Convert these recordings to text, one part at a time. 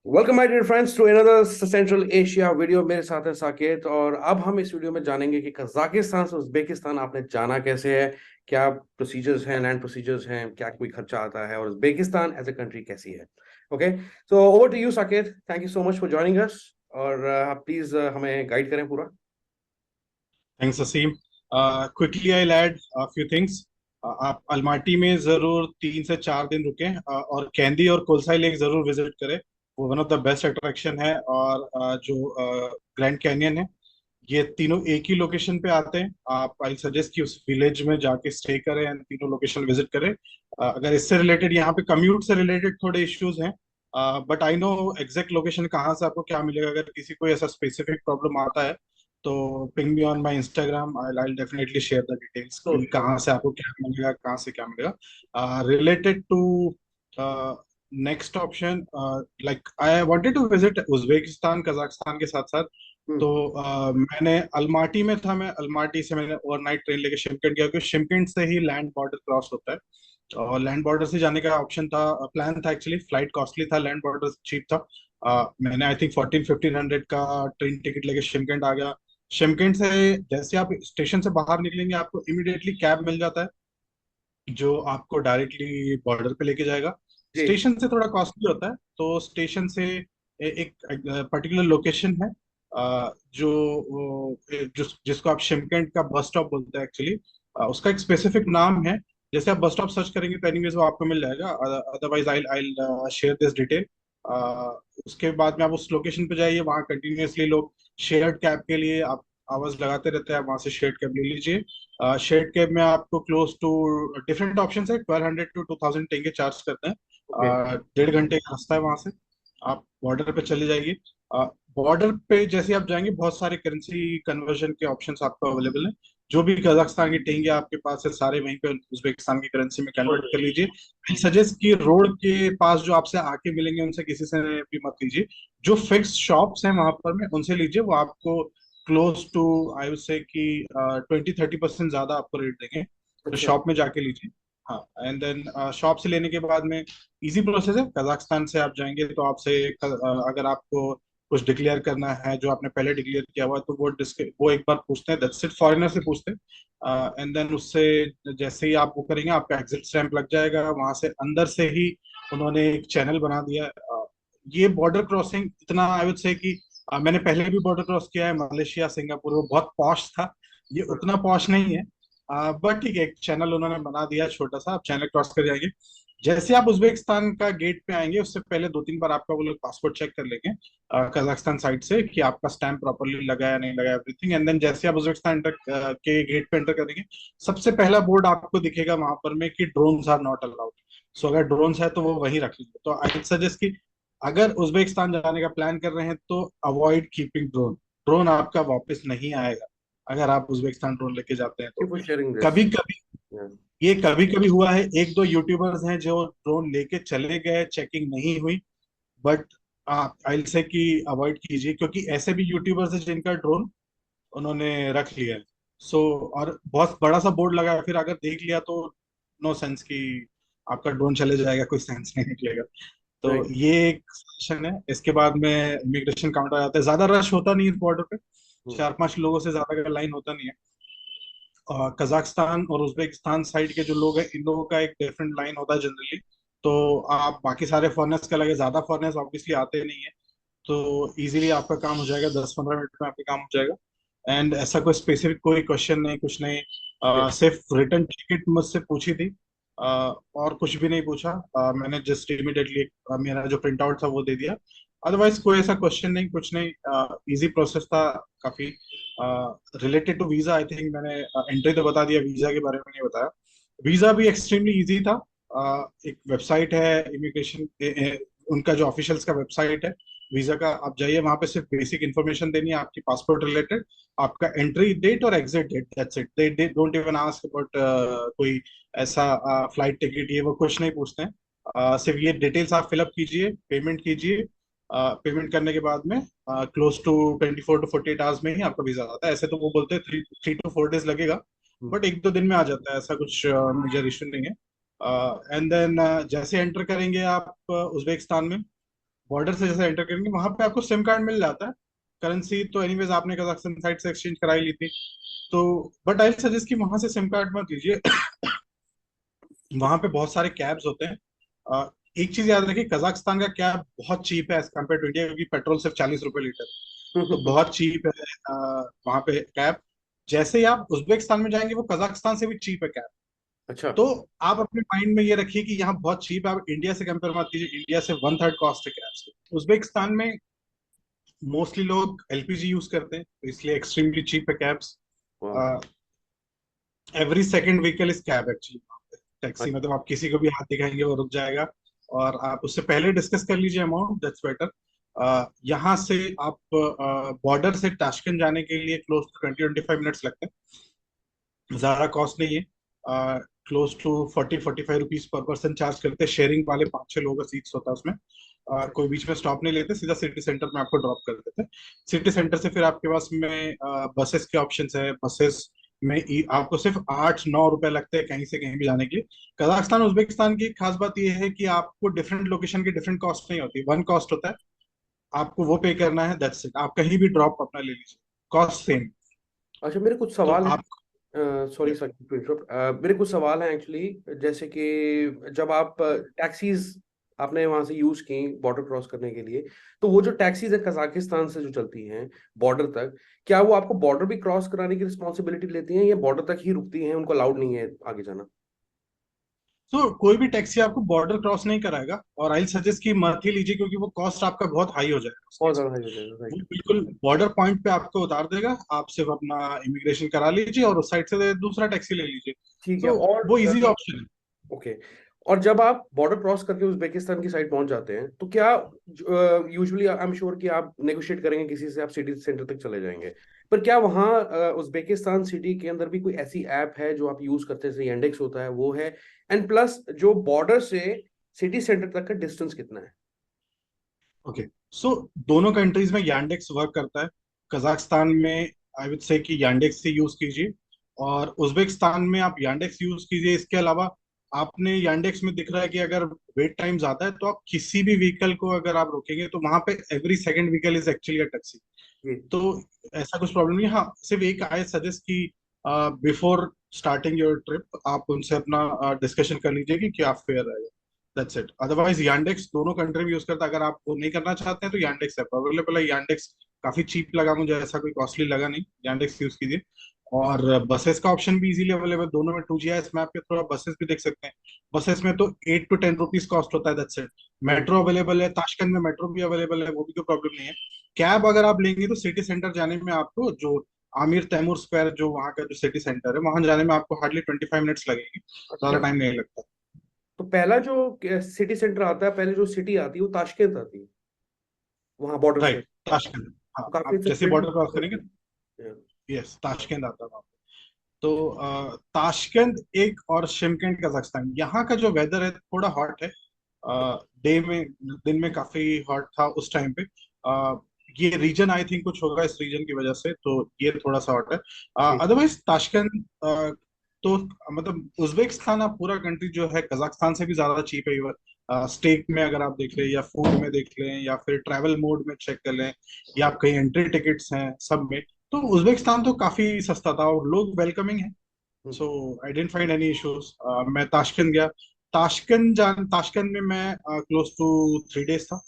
Welcome my dear friends to another Central Asia video. मेरे साथ है साकेत और अब हम इस वीडियो में जानेंगे कि कजाकिस्तान से उज्बेकिस्तान आपने जाना कैसे है, क्या प्रोसीजर्स हैं, लैंड प्रोसीजर्स हैं, क्या कोई खर्चा आता है और उज्बेकिस्तान एज ए कंट्री कैसी है। Okay, so over to you Saket, thank you so much for joining us. और आप प्लीज हमें गाइड करें पूरा। Thanks Aseem. Quickly I add few things. आप अलमाटी में जरूर 3 से 4 दिन रुकें, और कैंडी और कोलसाई लेक जरूर विजिट करें। वो one of the best attraction है। और जो ग्रैंड कैनियन है, ये तीनों एक ही लोकेशन पे आते हैं। आप आई सजेस्ट कि उस विलेज में जाके स्टे करें एंड तीनों लोकेशन विजिट करें। अगर इससे रिलेटेड, यहाँ पे कम्यूट से रिलेटेड थोड़े इश्यूज हैं, but I know exact location कहाँ से आपको क्या मिलेगा। अगर किसी को ऐसा स्पेसिफिक प्रॉब्लम आता है तो ping me on my Instagram, I definitely share the details कि श्योर। कहाँ से आपको क्या मिलेगा, कहाँ से क्या मिलेगा। Related to next option, like I wanted to visit Uzbekistan Kazakhstan के साथ साथ। तो मैंने अलमाटी में था, मैं अलमाटी से मैंने ओवरनाइट ट्रेन लेके शिमकिंट गया, क्योंकि शिमकिंट से ही लैंड बॉर्डर क्रॉस होता है। और लैंड बॉर्डर से जाने का ऑप्शन था, प्लान था एक्चुअली। फ्लाइट कॉस्टली था, लैंड बॉर्डर चीप था। मैंने आई थिंक 1400-1500 का ट्रेन टिकट लेके शिमकिंट आ गया। शिमकिंट से जैसे आप स्टेशन से बाहर निकलेंगे, आपको इमिडिएटली कैब मिल जाता है जो आपको डायरेक्टली बॉर्डर पे लेके जाएगा। जी। स्टेशन से थोड़ा कॉस्टली होता है, तो स्टेशन से एक पर्टिकुलर लोकेशन है, जिसको आप शिमकेंट का बस स्टॉप बोलते हैं एक्चुअली। उसका एक स्पेसिफिक नाम है। जैसे आप बस स्टॉप सर्च करेंगे तो एनीवेज वो आपको मिल जाएगा। Otherwise I I share this detail. उसके बाद में आप उस लोकेशन पे जाइए, वहाँ कंटिन्यूअसली लोग शेयर्ड कैब के लिए आप आवाज लगाते रहते हैं। वहां से शेयर्ड कैब ले लीजिए। शेयर्ड कैब में आपको क्लोज टू डिफरेंट ऑप्शन है, 1200 to 2000 टेंगे चार्ज करते हैं। ओके। 1.5 घंटे का रास्ता है वहां से। आप बॉर्डर पे चले जाइए। बॉर्डर पे जैसे आप जाएंगे, बहुत सारे करेंसी कन्वर्जन के ऑप्शंस आपको अवेलेबल हैं। जो भी कजाकिस्तान के टेंगे आपके पास है, सारे वहीं पे उज्बेकिस्तान की करेंसी में कन्वर्ट कर लीजिए। आई सजेस्ट कि रोड के पास जो आपसे आके मिलेंगे, उनसे किसी से भी मत लीजिए। जो फिक्स शॉप्स हैं वहां पर में उनसे लीजिए। वो आपको close to, I would say कि 20-30% ज्यादा आपको रेट देंगे। तो अच्छा। शॉप में जाके लीजिए। हाँ, एंड देन शॉप से लेने के बाद में इजी प्रोसेस है। कजाकिस्तान से आप जाएंगे तो आपसे अगर आपको कुछ डिक्लेयर करना है जो आपने पहले डिक्लेयर किया हुआ है, तो वो एक बार पूछते हैं, दैट्स इट, फॉरेनर से पूछते हैं। एंड देन उससे जैसे ही आप वो करेंगे, आपका एग्जिट स्टैंप लग जाएगा। वहां से अंदर से ही उन्होंने एक चैनल बना दिया है। ये बॉर्डर क्रॉसिंग इतना, आई वुड से कि मैंने पहले भी बॉर्डर क्रॉस किया है, मलेशिया सिंगापुर, वो बहुत पॉश था। ये उतना पॉश नहीं है, बट ठीक है, एक चैनल उन्होंने बना दिया छोटा सा। आप चैनल क्रॉस कर जाएंगे। जैसे आप उज्बेकिस्तान का गेट पे आएंगे, उससे पहले 2-3 बार आपका वो लोग पासपोर्ट चेक कर लेंगे कजाकिस्तान साइड से, कि आपका स्टैंप प्रॉपरली लगा है नहीं लगा, एवरीथिंग। एंड देन जैसे आप उज्बेकिस्तान के गेट पे एंटर करेंगे, सबसे पहला बोर्ड आपको दिखेगा वहां पर में कि ड्रोन्स आर नॉट अलाउड। सो अगर ड्रोन्स है तो वो वहीं रख लीजिए। तो आई सजेस्ट कि अगर उज्बेकिस्तान जाने का प्लान कर रहे हैं तो अवॉइड कीपिंग ड्रोन। ड्रोन आपका वापस नहीं आएगा अगर आप उज्बेकिस्तान ड्रोन लेके जाते हैं थैंक यू तो। For sharing this. कभी कभी ये कभी कभी हुआ है, एक दो यूट्यूबर्स हैं जो ड्रोन लेके चले गए, चेकिंग नहीं हुई। बट आप आई से कि अवॉइड कीजिए, क्योंकि ऐसे भी यूट्यूबर्स हैं जिनका ड्रोन उन्होंने रख लिया है। सो और बहुत बड़ा सा बोर्ड लगा है, फिर अगर देख लिया तो नो सेंस कि आपका ड्रोन चले जाएगा, कोई सेंस नहीं निकलेगा। तो राइट। ये एक सेक्शन है। इसके बाद में इमिग्रेशन काउंटर आ जाता है। ज्यादा रश होता नहीं है बॉर्डर पे, 4-5 लोगों से ज्यादा का लाइन होता नहीं है। कजाकिस्तान और उज्बेकिस्तान साइड के जो लोग हैं, इन लोगों का एक डिफरेंट लाइन होता है जनरली। तो आप बाकी सारे फॉरेनर्स का लगे, ज्यादा फॉरेनर्स ऑब्वियसली आते नहीं है, तो इजीली आपका काम हो जाएगा, 10-15 मिनट में आपका काम हो जाएगा। एंड ऐसा कोई स्पेसिफिक कोई क्वेश्चन नहीं, कुछ नहीं। सिर्फ रिटर्न टिकट मुझसे पूछी थी, और कुछ भी नहीं पूछा। मैंने जस्ट इमिडिएटली मेरा जो प्रिंट आउट था वो दे दिया। अदरवाइज कोई ऐसा क्वेश्चन नहीं, कुछ नहीं। इजी प्रोसेस था काफी। Related to visa, I think मैंने एंट्री तो बता दिया, वीजा के बारे में नहीं बताया। वीजा भी एक्सट्रीमली इजी था। एक वेबसाइट है इमिग्रेशन, उनका जो ऑफिशियल्स का वेबसाइट है वीजा का, आप जाइए वहां पे। सिर्फ बेसिक इन्फॉर्मेशन देनी है आपकी पासपोर्ट रिलेटेड, आपका एंट्री डेट और exit date, that's it. They don't even ask about कोई ऐसा फ्लाइट टिकट, ये वो कुछ नहीं पूछते हैं। सिर्फ ये डिटेल्स आप फिलअप कीजिए, पेमेंट कीजिए। पेमेंट करने के बाद में क्लोज टू 24 to 48 आवर्स में ही आपका वीजा आता है। ऐसे तो वो बोलते हैं 3 to 4 डेज लगेगा, बट 1-2 दिन में आ जाता है, ऐसा कुछ मेजर इशू नहीं है। एंड देन जैसे एंटर करेंगे आप उज्बेकिस्तान में, बॉर्डर से जैसे एंटर करेंगे वहां पे आपको सिम कार्ड मिल जाता है। करेंसी तो एनीवेज आपने कजाकिस्तान साइड से एक्सचेंज कराई ली थी, तो बट आई सजेस्ट कि वहां से सिम कार्ड मत लीजिए। वहां पे बहुत सारे कैब्स होते हैं। एक चीज याद रखिए, कजाकिस्तान का कैब बहुत चीप है एज कम्पेयर टू इंडिया, क्योंकि पेट्रोल सिर्फ 40 रुपए लीटर है, तो बहुत चीप है वहां पे कैब। जैसे ही आप उज्बेकिस्तान में जाएंगे वो कजाकिस्तान से भी चीप है कैब। अच्छा। तो आप अपने माइंड में ये रखिए कि यहाँ बहुत चीप है, आप इंडिया से कंपेयर मत कीजिए, इंडिया से वन थर्ड कॉस्ट है कैब्स की। उज्बेकिस्तान में मोस्टली लोग एलपीजी यूज करते हैं, तो इसलिए एक्सट्रीमली चीप है कैब्स। वाह। Every second vehicle is cab actually. Taxi अच्छा। मतलब आप किसी को भी हाथ दिखाएंगे वो रुक जाएगा, और आप उससे पहले डिस्कस कर लीजिए अमाउंट, दैट्स बेटर। यहाँ से आप बॉर्डर से ताशकंद जाने के लिए क्लोज टू 20-25 मिनट्स लगते हैं, ज्यादा कॉस्ट नहीं है। Close to 40-45 rupees per person charge करते हैं, शेयरिंग वाले 5-6 लोगों का सीट्स होता है उसमें। कोई बीच में स्टॉप नहीं लेते, सीधा सिटी सेंटर में आपको ड्रॉप कर देते हैं। सिटी सेंटर से फिर आपके पास में बसेस के ऑप्शन है। बसेस में आपको सिर्फ 8-9 रुपए लगते हैं कहीं से कहीं भी जाने के लिए। कजाकिस्तान उज्बेकिस्तान की खास बात यह है कि आपको डिफरेंट लोकेशन की डिफरेंट कॉस्ट नहीं होती, वन कॉस्ट होता है, आपको वो पे करना है, दैट्स इट। आप कहीं भी ड्रॉप अपना ले लीजिए, कॉस्ट सेम। अच्छा, मेरे कुछ तो सवाल आप हैं, सॉरी सर टू इंटरप्ट, मेरे कुछ सवाल हैं एक्चुअली, जैसे कि जब आप टैक्सीज आपने वहां से यूज की बॉर्डर क्रॉस करने के लिए, तो वो जो टैक्सीज है कजाकिस्तान से जो चलती हैं बॉर्डर तक, क्या वो आपको बॉर्डर भी क्रॉस कराने की रिस्पॉन्सिबिलिटी लेती हैं या बॉर्डर तक ही रुकती हैं, उनको अलाउड नहीं है आगे जाना? तो कोई भी टैक्सी आपको बॉर्डर क्रॉस नहीं कराएगा, और आई सजेस्ट कि मत ही लीजिए, क्योंकि वो कॉस्ट आपका बहुत हाई हो जाएगा उस बहुत केस ज्यादा में। हाई हो जाएगा, वो राइट। बिल्कुल बॉर्डर पॉइंट पे आपको उतार देगा, आप सिर्फ अपना इमिग्रेशन करा लीजिए और उस साइड से दूसरा टैक्सी ले लीजिए। ठीक है। तो और वो इजी ऑप्शन है। ओके, और जब आप बॉर्डर क्रॉस करके उज्बेकिस्तान की साइड पहुंच जाते हैं तो क्या यूजुअली आई एम श्योर कि आप नेगोशिएट करेंगे किसी से, आप सिटी सेंटर तक चले जाएंगे, पर क्या वहाँ उज्बेकिस्तान सिटी के अंदर भी कोई ऐसी ऐप है जो आप यूज करते हैं, जैसे यांडेक्स होता है वो है, एंड प्लस जो बॉर्डर से सिटी सेंटर तक का डिस्टेंस कितना है? ओके, सो दोनों कंट्रीज में यांडेक्स वर्क करता है। कजाकिस्तान में आई वुड से कि यांडेक्स से यूज कीजिए, और उज्बेकिस्तान में आप यांडेक्स यूज कीजिए। इसके अलावा आपने यांडेक्स में दिख रहा है कि अगर वेट टाइम ज्यादा है, तो आप किसी भी व्हीकल को अगर आप रोकेंगे तो वहां पे every second vehicle is actually a taxi. जी। तो ऐसा कुछ प्रॉब्लम नहीं है। हाँ, सिर्फ एक आई सजेस्ट कि बिफोर स्टार्टिंग योर ट्रिप आप उनसे अपना डिस्कशन कर लीजिए कि क्या फेयर रहेगा, दैट्स इट। अदरवाइज यांडेक्स दोनों कंट्री में यूज करता है, अगर आप वो नहीं करना चाहते हैं तो यांडेक्स ऐप अवेलेबल है। यांडेक्स काफी चीप लगा मुझे, ऐसा कोई कॉस्टली लगा नहीं, यांडेक्स यूज कीजिए। और बसेस का ऑप्शन भी इजीली अवेलेबल दोनों में। 2GIS मैप पे थोड़ा बसेस भी देख सकते हैं। बसेस में तो 8 to 10 रुपीज कॉस्ट होता है, that's it. Hmm. Metro available है, ताशकंद में मेट्रो भी अवेलेबल है, वो भी कोई प्रॉब्लम नहीं है। कैब अगर आप लेंगे तो सिटी सेंटर जाने में आपको, जो आमिर तैमूर स्क्वायर जो वहाँ का जो सिटी सेंटर है, वहां जाने में आपको हार्डली 25 मिनट्स लगेंगे, ज्यादा अच्छा, टाइम नहीं लगता। तो पहला जो सिटी सेंटर आता है, पहले जो सिटी आती है वो ताशकंद आती है वहां बॉर्डर से, राइट, तो ताशकंद। हाँ, काफी आप जैसे बॉर्डर क्रॉस करेंगे, Yeah. यस ताशकंद आता है वहाँ पे। तो ताशकंद एक, और शिमकंद कजाकिस्तान, यहाँ का जो वेदर है थोड़ा हॉट है। डे में, दिन में काफी हॉट था उस टाइम पे। ये रीजन आई थिंक कुछ होगा इस रीजन की वजह से, तो ये थोड़ा सा हॉट है। जी। अदरवाइज ताशकंद तो मतलब उज्बेकिस्तान आप पूरा कंट्री जो है कजाकिस्तान से भी ज्यादा चीप है। इवन स्टेक में अगर आप देख लें, या फूड में देख लें, या फिर ट्रैवल मोड में चेक कर लें, या आप कहीं एंट्री टिकट्स हैं सब में, तो उज्बेकिस्तान तो काफी सस्ता था और लोग वेलकमिंग है। हम्म। सो आई डेंट फाइंड एनी इश्यूज। मैं ताशकंद गया। ताशकंद में मैं क्लोज टू 3 डेज था।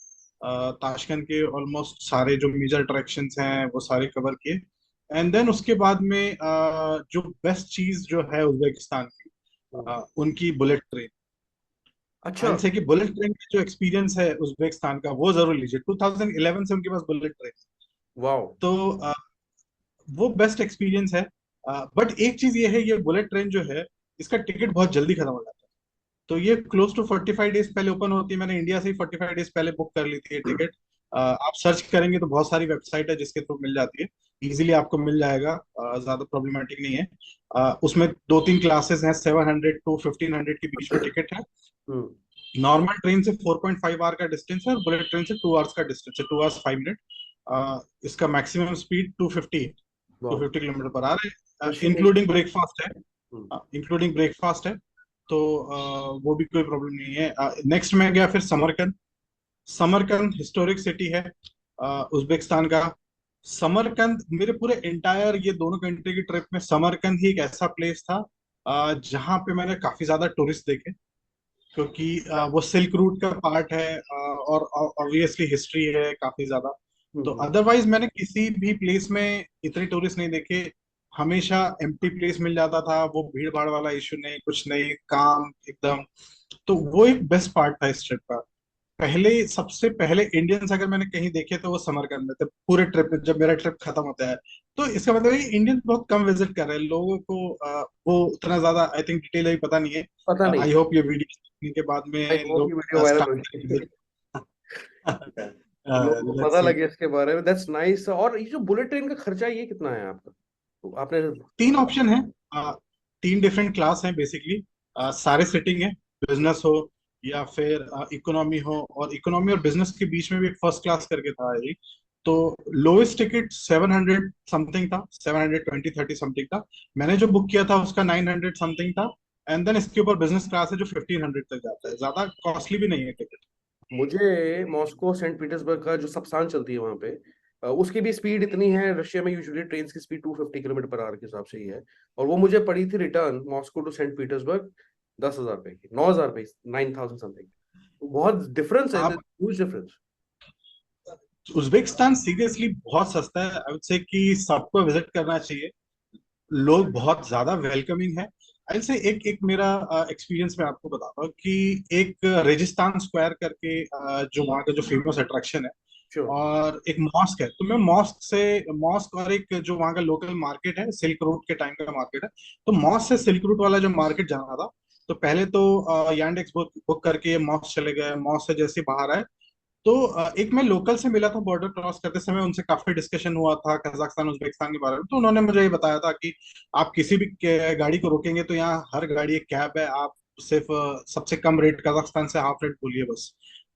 ताशकंद के ऑलमोस्ट सारे जो मेजर अट्रैक्शंस हैं वो सारे कवर किए। एंड देन उसके बाद में जो बेस्ट चीज जो है उज्बेकिस्तान की, हम्म। उनकी बुलेट ट्रेन। अच्छा। आई से कि बुलेट ट्रेन का जो एक्सपीरियंस है उज्बेकिस्तान का वो जरूर लीजिए। 2011 से उनके पास बुलेट ट्रेन। वाओ। तो वो बेस्ट एक्सपीरियंस है। बट एक चीज ये है, ये बुलेट ट्रेन जो है इसका टिकट बहुत जल्दी खत्म हो जाता है। तो ये क्लोज टू 45 डेज पहले ओपन होती है। मैंने इंडिया से ही 45 डेज पहले बुक कर ली थी ये टिकट। आप सर्च करेंगे तो बहुत सारी वेबसाइट है जिसके थ्रू मिल जाती है, इजीली आपको मिल जाएगा। ज्यादा प्रॉब्लमेटिक नहीं है। उसमें 2-3 क्लासेस हैं, 700 to 1500 के बीच में टिकट है। हम्म। नॉर्मल ट्रेन से 4.5 आवर का डिस्टेंस है, और बुलेट ट्रेन से 2 आवर्स का डिस्टेंस है, 2 hours 5 minutes। इसका maximum speed 250 kilometre per hour है, वाओ। इंक्लूडिंग ब्रेकफास्ट है। इंक्लूडिंग ब्रेकफास्ट है। तो वो भी कोई प्रॉब्लम नहीं है। नेक्स्ट मैं गया फिर समरकंद। समरकंद हिस्टोरिक सिटी है उज्बेकिस्तान का। समरकंद मेरे पूरे इंटायर ये दोनों कंट्री की ट्रिप में समरकंद ही एक ऐसा प्लेस था जहाँ पे मैंने काफी ज्यादा टूरिस्ट देखे, क्योंकि वो सिल्क रूट का पार्ट है और ऑब्वियसली हिस्ट्री है काफी ज्यादा। तो हम्म। अदरवाइज मैंने किसी भी प्लेस में इतने टूरिस्ट नहीं देखे। हमेशा एम्प्टी प्लेस मिल जाता था, वो भीड़ भाड़ वाला इशू नहीं, कुछ नहीं, काम एकदम। तो वो एक बेस्ट पार्ट था इस ट्रिप का। पहले सबसे पहले इंडियंस अगर मैंने कहीं देखे तो वो समरकंद में थे पूरे ट्रिप में, जब मेरा ट्रिप खत्म होता है। तो इसका मतलब है कि इंडियंस बहुत कम विजिट कर रहे हैं, लोगों को वो उतना ज्यादा आई थिंक डिटेल अभी पता नहीं है। पता नहीं। आई होप ये वीडियो देखने के बाद आई में होप लोग ये वीडियो वायरल हो स्टार्ट जाए। करेंगे। लोगों को लेट्स पता सी। लगे इसके बारे में, दैट्स नाइस। और ये जो बुलेट ट्रेन का खर्चा ये कितना है आपका, तो आपने। तीन ऑप्शन है, तीन डिफरेंट क्लास हैं बेसिकली। सारे सिटिंग है, बिजनेस हो या फिर इकोनॉमी हो, और इकोनॉमी और बिजनेस के बीच में भी एक फर्स्ट क्लास करके था ये। तो लोएस्ट टिकट 700 समथिंग था, 720-30 समथिंग था। मैंने जो बुक किया था उसका 900 समथिंग था। एंड देन इसके ऊपर बिजनेस क्लास है जो 1500 तक जाता है, ज्यादा कॉस्टली भी नहीं है टिकट। मुझे मॉस्को सेंट पीटर्सबर्ग का जो सबसान चलती है वहां पे, उसकी भी स्पीड इतनी है। रशिया में यूजुअली ट्रेन की स्पीड 250 किलोमीटर पर आवर के हिसाब से ही है। और वो मुझे पड़ी थी return Moscow to Saint Petersburg 10,000 रुपए की, 9,000 रुपए, 9,000 समथिंग। बहुत डिफरेंस है, आप ह्यूज डिफरेंस। उज्बेकिस्तान सीरियसली बहुत सस्ता है, आई वुड से कि सबको विजिट करना चाहिए। लोग बहुत ज्यादा वेलकमिंग है। ऐसे एक एक मेरा एक्सपीरियंस मैं आपको बताता हूँ कि एक रेगिस्तान स्क्वायर करके जो वहाँ का जो फेमस अट्रैक्शन है, श्योर। और एक मॉस्क है। तो मैं मॉस्क और एक जो वहाँ का लोकल मार्केट है, सिल्क रूट के टाइम का मार्केट है, तो मॉस्क से सिल्क रूट वाला जो मार्केट जाना था। तो पहले तो यांडेक्स बुक करके मॉस्क चले गए। मॉस्क से जैसे बाहर आए तो एक मैं लोकल से मिला था बॉर्डर क्रॉस करते समय, उनसे काफी डिस्कशन हुआ था कजाकिस्तान उज्बेकिस्तान के बारे में। तो उन्होंने मुझे ये बताया था कि आप किसी भी गाड़ी को रोकेंगे तो यहाँ हर गाड़ी एक कैब है, आप सिर्फ सबसे कम रेट कजाकिस्तान से हाफ रेट बोलिए बस।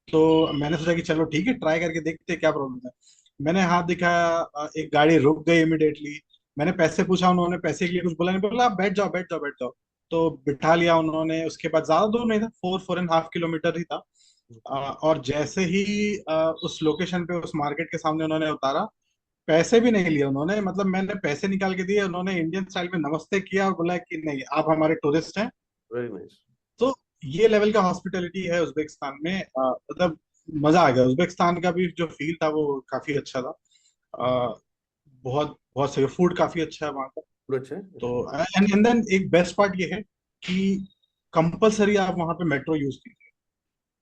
तो मैंने सोचा कि चलो ठीक है, ट्राई करके देखते हैं क्या प्रॉब्लम है। मैंने हाथ दिखाया, एक गाड़ी रुक गई इमिडिएटली। मैंने पैसे पूछा, उन्होंने पैसे के लिए कुछ बोला नहीं, बोला आप बैठ जाओ बैठ जाओ बैठ जाओ। तो बिठा लिया उन्होंने। उसके बाद ज्यादा दूर नहीं था, 4-4.5 किलोमीटर ही था। और जैसे ही उस लोकेशन पे उस मार्केट के सामने उन्होंने उतारा, पैसे भी नहीं लिए उन्होंने। मतलब मैंने पैसे निकाल के दिए, उन्होंने इंडियन स्टाइल में नमस्ते किया और बोला कि नहीं आप हमारे टूरिस्ट हैं। Very nice. तो ये लेवल का हॉस्पिटैलिटी है उज्बेकिस्तान में। मतलब मजा आ गया। उज्बेकिस्तान का भी जो फील था वो काफी अच्छा था। अ, बहुत बहुत सही, फूड काफी अच्छा है वहाँ का। अच्छा है, तो अच्छा। एंड देन एक बेस्ट पार्ट ये है कि कंपलसरी आप वहाँ पे मेट्रो यूज कीजिए।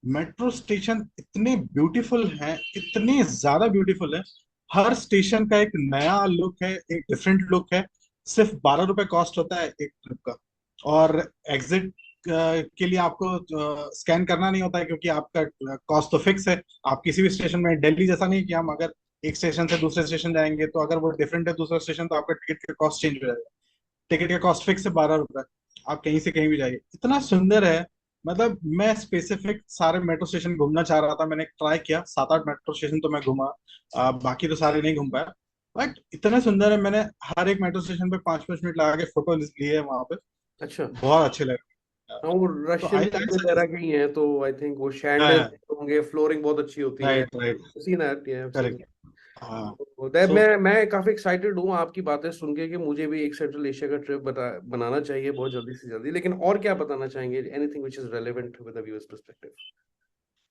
मेट्रो स्टेशन इतने ब्यूटीफुल हैं, इतने ज्यादा ब्यूटीफुल है। हर स्टेशन का एक नया लुक है, एक डिफरेंट लुक है। सिर्फ 12 रुपए कॉस्ट होता है एक ट्रिप का। और एग्जिट के लिए आपको स्कैन करना नहीं होता है, क्योंकि आपका कॉस्ट तो फिक्स है। आप किसी भी स्टेशन में, दिल्ली जैसा नहीं कि हम अगर एक स्टेशन से दूसरे स्टेशन जाएंगे तो अगर वो डिफरेंट है दूसरा स्टेशन, तो आपका टिकट का कॉस्ट चेंज हो जाएगा। टिकट का कॉस्ट फिक्स है 12 रुपए। आप कहीं से कहीं भी जाइए, इतना सुंदर है। मतलब मैं स्पेसिफिक सारे मेट्रो स्टेशन घूमना चाह रहा था, मैंने ट्राई किया, 7-8 मेट्रो स्टेशन तो मैं घूमा। बाकी तो सारे नहीं घूम पाया। बट इतना सुंदर है, मैंने हर एक मेट्रो स्टेशन पे 5-5 मिनट लगा के फोटो लिए है वहां पे। अच्छा। बहुत अच्छे लगे। हाँ, वो तो रशियन आई आई रेलवे तरह सजेस्ट। के ही हैं, तो आई थिंक वो शैंडल होंगे, फ्लोरिंग बहुत अच्छी होती है। Right right. सीन है, सीन। करेक्ट। हाँ। दैट सो मैं काफी एक्साइटेड हूँ आपकी बातें सुन के कि मुझे भी एक सेंट्रल एशिया का ट्रिप बनाना चाहिए बहुत जल्दी से जल्दी। लेकिन और क्या बताना चाहेंगे, anything which is relevant with the viewers perspective.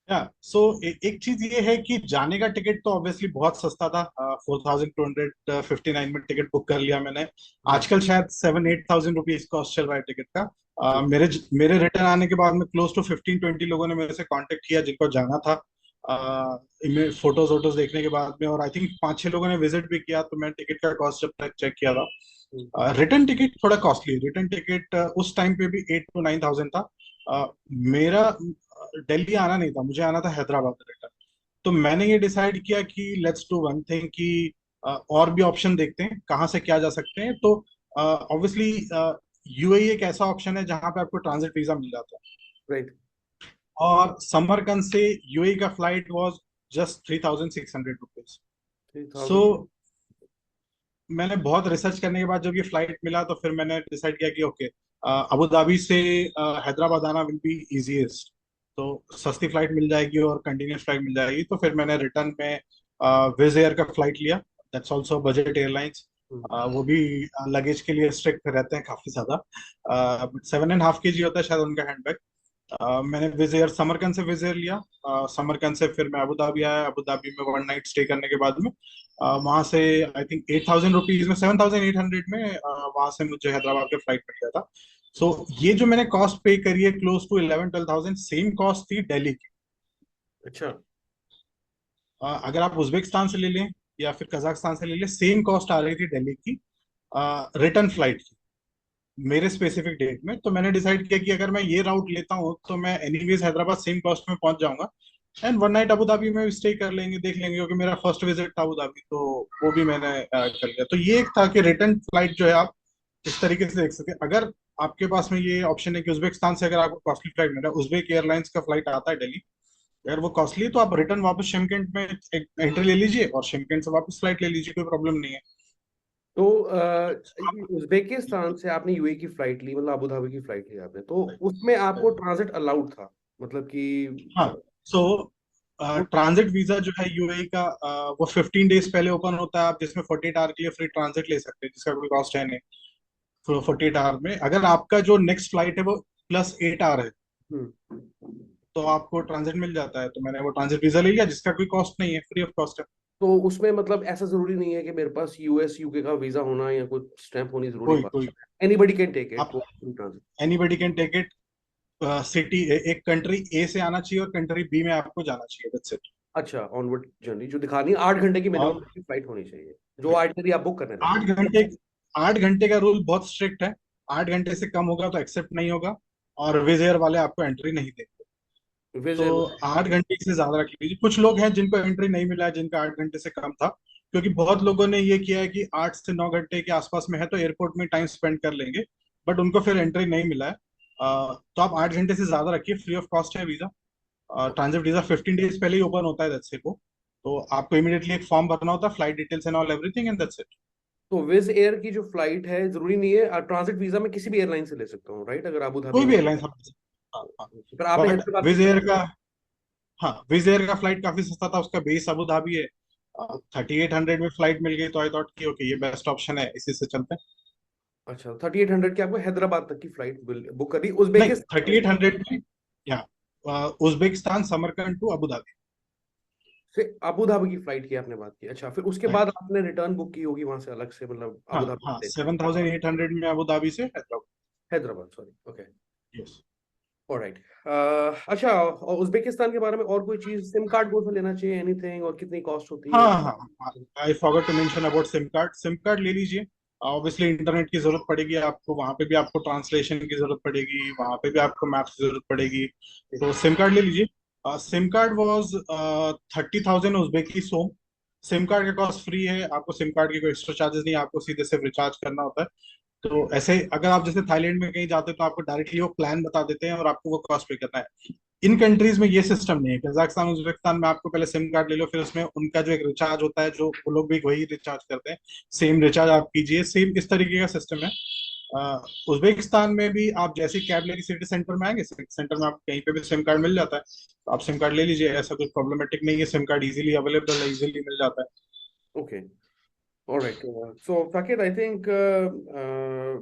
या सो एक चीज ये है कि जाने का टिकट तो ऑब्वियसली बहुत सस्ता था। 4,259 में टिकट बुक कर लिया मैंने। हाँ। आजकल शायद 7-8 थाउजेंड रुपीज कॉस्ट चल रहा है टिकट का। जी। मेरे मेरे रिटर्न आने के बाद में क्लोज टू 15-20 लोगों ने मेरे से कांटेक्ट किया जिनको जाना था। फोटोज वोटोज देखने के बाद में, और आई थिंक 5-6 लोगों ने विजिट भी किया। तो मैं टिकट का कॉस्ट जब तक चेक किया था, हम्म। रिटर्न टिकट थोड़ा कॉस्टली। रिटर्न टिकट उस टाइम पे भी 8-9 थाउजेंड था। मेरा दिल्ली आना नहीं था, मुझे आना था हैदराबाद रिटर्न। तो मैंने ये डिसाइड किया कि लेट्स डू वन थिंग कि और भी ऑप्शन देखते हैं कहाँ से क्या जा सकते हैं। तो ऑब्वियसली यूएई एक ऐसा ऑप्शन है जहाँ पे आपको ट्रांजिट वीजा मिल जाता है। राइट। और समरकंद से यूएई का flight was just 3,600 rupees. Three so thousand मैंने बहुत रिसर्च करने के बाद जब ये फ्लाइट मिला तो फिर मैंने डिसाइड किया कि ओके, अबू धाबी से हैदराबाद आना विल बी इजीएस्ट। तो सस्ती फ्लाइट मिल जाएगी और कंटिन्यूस फ्लाइट मिल जाएगी, तो फिर मैंने रिटर्न में विज एयर का फ्लाइट लिया। That's also budget airlines. वो भी लगेज के लिए स्ट्रिक्ट रहते हैं काफी ज्यादा। 7.5 kg होता है शायद उनका हैंडबैग। मैंने विज एयर समरकंद से विज एयर लिया। समरकंद से फिर मैं अबू धाबी आया। अबू धाबी में 1 नाइट स्टे करने के बाद में वहां से आई थिंक 8,000 रुपीज में, 7,800 में वहां से मुझे हैदराबाद के फ्लाइट मिल गया था। सो ये जो मैंने कॉस्ट पे करी है क्लोज टू 11-12,000, सेम कॉस्ट थी दिल्ली की। अच्छा। अगर आप उज्बेकिस्तान से ले लें या फिर कजाकिस्तान से ले लें, सेम कॉस्ट आ रही थी दिल्ली की रिटर्न फ्लाइट की, मेरे स्पेसिफिक डेट में। तो मैंने डिसाइड किया कि अगर मैं ये राउट लेता हूँ तो मैं एनीवेज हैदराबाद सेम कॉस्ट में पहुंच जाऊंगा, एंड 1 नाइट अबू धाबी में स्टे कर लेंगे, देख लेंगे, क्योंकि मेरा फर्स्ट विजिट था अबू धाबी, तो वो भी मैंने कर लिया। तो ये एक था कि रिटर्न फ्लाइट जो है आप इस तरीके से देख सकते हैं। अगर आपके पास में ये ऑप्शन है कि उज्बेकिस्तान से अगर आपको कॉस्टली फ्लाइट मिल रहा है, उज्बेक एयरलाइंस का फ्लाइट आता है दिल्ली, अगर वो कॉस्टली है तो आप रिटर्न वापस शिमकेंट में एक एंट्री ले लीजिए और शिमकेंट से वापस फ्लाइट ले लीजिए, कोई प्रॉब्लम नहीं है। तो ये उज्बेकिस्तान से आपने यूएई की फ्लाइट ली, मतलब अबू धाबी की फ्लाइट ली आपने, तो उसमें आपको ट्रांजिट अलाउड था, मतलब कि हाँ। सो ट्रांजिट वीजा जो है यूएई का, वो 15 डेज पहले ओपन होता है, आप जिसमें 48 आवर के लिए फ्री ट्रांजिट ले सकते हैं, जिसका कोई कॉस्ट है नहीं। तो 48 आवर में अगर आपका जो नेक्स्ट फ्लाइट है वो +8 आवर है, हम्म, तो आपको ट्रांजिट मिल जाता है। तो मैंने वो ट्रांजिट वीजा ले लिया, जिसका कोई कॉस्ट नहीं है, फ्री ऑफ कॉस्ट है। तो उसमें मतलब ऐसा जरूरी नहीं है कि मेरे पास यूएस यूके का वीजा होना या कुछ स्टैंप होनी जरूरी कोई बात कोई है, एनीबडी कैन टेक इट आप for transit. Anybody can take it. City एक कंट्री ए से आना चाहिए और कंट्री बी में आपको जाना चाहिए, दैट्स इट। अच्छा, ऑनवर्ड जर्नी जो दिखानी है 8 घंटे की मिनिमम और फ्लाइट होनी चाहिए, जो आइटनरी आप बुक करने लगे। 8 घंटे, 8 घंटे का रूल बहुत स्ट्रिक्ट है। 8 घंटे से कम होगा तो एक्सेप्ट नहीं होगा, और विज एयर वाले आपको एंट्री नहीं देंगे। तो विजय। 8 घंटे से ज्यादा रख लीजिए। कुछ लोग हैं जिनको एंट्री नहीं मिला है, जिनका 8 घंटे से कम था, क्योंकि बहुत लोगों ने ये किया है कि 8 से 9 घंटे के आसपास में है तो एयरपोर्ट में टाइम स्पेंड कर लेंगे, बट उनको फिर एंट्री नहीं मिला है। तो आप 8 घंटे से ज्यादा रखिए, फ्री ऑफ कॉस्ट है वीजा। ट्रांजिट वीजा 15 डेज पहले ही ओपन होता है दैट्स इट। वो तो आपको इमीडिएटली एक फॉर्म भरना होता है, flight details and all everything, and that's it. तो विज एयर की जो फ्लाइट है जरूरी नहीं है, ट्रांजिट वीजा में किसी भी एयरलाइन से ले सकता हूँ, राइट? अगर अबू धाबी कोई में। भी एयरलाइन। हाँ हाँ। पर आपने बट हैदराबाद की विज एयर flight- का, हाँ, विज एयर का फ्लाइट काफी सस्ता था, उसका बेस अबू धाबी है। 3,800 में फ्लाइट मिल गई, तो आई थॉट कि ओके ये बेस्ट ऑप्शन है, इसी से चलते हैं। अच्छा, 3800 की आपको हैदराबाद तक की फ्लाइट बुक कर दी नहीं, उज्बेकिस्तान 3,800 में, यहाँ Uzbekistan Samarkand to Abu Dhabi. से। अबू धाबी की फ्लाइट की आपने बात की, अच्छा, फिर उसके बाद राइट। आपने रिटर्न बुक की होगी वहां से अलग से, मतलब हाँ अबू धाबी हाँ, से 7,800 में अबू धाबी से Hyderabad. Hyderabad, sorry, okay, yes. Alright. अच्छा, और उज्बेकिस्तान के बारे में और कोई चीज, सिम कार्ड कौन सा लेना चाहिए, एनीथिंग, और कितनी कॉस्ट होती है? हाँ हाँ, I forgot to mention about SIM card. SIM card ले लीजिए। ऑब्वियसली इंटरनेट की जरूरत पड़ेगी आपको, वहां पे भी आपको ट्रांसलेशन की जरूरत पड़ेगी, वहां पे भी आपको मैप्स की जरूरत पड़ेगी। तो सिम कार्ड ले लीजिए। SIM card was 30,000 Uzbeki som. SIM card का कॉस्ट फ्री है, आपको सिम कार्ड की कोई एक्स्ट्रा चार्जेस नहीं है, आपको सीधे सिर्फ रिचार्ज करना होता है। तो ऐसे अगर आप जैसे थाईलैंड में कहीं जाते हो तो आपको डायरेक्टली वो प्लान बता देते हैं और आपको वो कॉस्ट पे करना है। इन कंट्रीज में ये सिस्टम नहीं है। कजाकिस्तान उज्बेकिस्तान में आपको पहले सिम कार्ड ले लो, फिर उसमें उनका जो एक रिचार्ज होता है, जो वो लोग भी वही रिचार्ज करते हैं, सेम रिचार्ज आप कीजिए, सेम इस तरीके का सिस्टम है। उज्बेकिस्तान में भी आप जैसे कैब लेके सिटी सेंटर में आएंगे, सिटी सेंटर में आपको कहीं पे भी सिम कार्ड मिल जाता है, तो आप सिम कार्ड ले लीजिए, ऐसा कुछ प्रॉब्लमेटिक नहीं है। सिम कार्ड इजीली अवेलेबल है, इजीली मिल जाता है। Okay, alright. So Saqib, I think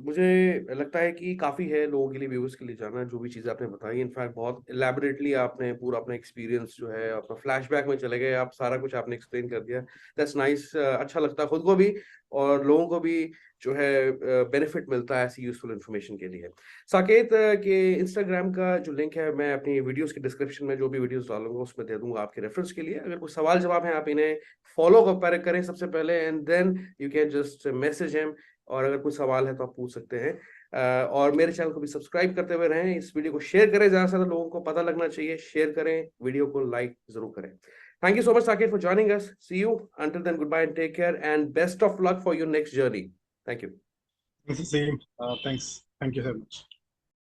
मुझे लगता है कि काफ़ी है लोगों के लिए, व्यूअर्स के लिए जानना जो भी चीज़ें आपने बताई। इनफैक्ट बहुत इलेबोरेटली आपने पूरा अपना एक्सपीरियंस जो है, अपना फ्लैशबैक में चले गए आप, सारा कुछ आपने एक्सप्लेन कर दिया। दैट्स नाइस, अच्छा लगता है खुद को भी और लोगों को भी जो है बेनिफिट मिलता है ऐसी यूजफुल इन्फॉर्मेशन के लिए। साकेत के इंस्टाग्राम का जो लिंक है मैं अपनी वीडियोस के डिस्क्रिप्शन में जो भी वीडियोस डालूंगा उसमें दे दूंगा आपके रेफरेंस के लिए। अगर कोई सवाल जवाब है आप इन्हें फॉलो करें सबसे पहले, and then you can just message him, और अगर कोई सवाल है तो आप पूछ सकते हैं। और मेरे चैनल को भी सब्सक्राइब करते हुए रहें, इस वीडियो को शेयर करें, ज्यादा से ज्यादा लोगों को पता लगना चाहिए, शेयर करें, वीडियो को लाइक जरूर करें। Thank you so much, Sakir, for joining us. See you. Until then, goodbye and take care, and best of luck for your next journey. Thank you. Same. Thanks, thank you so much.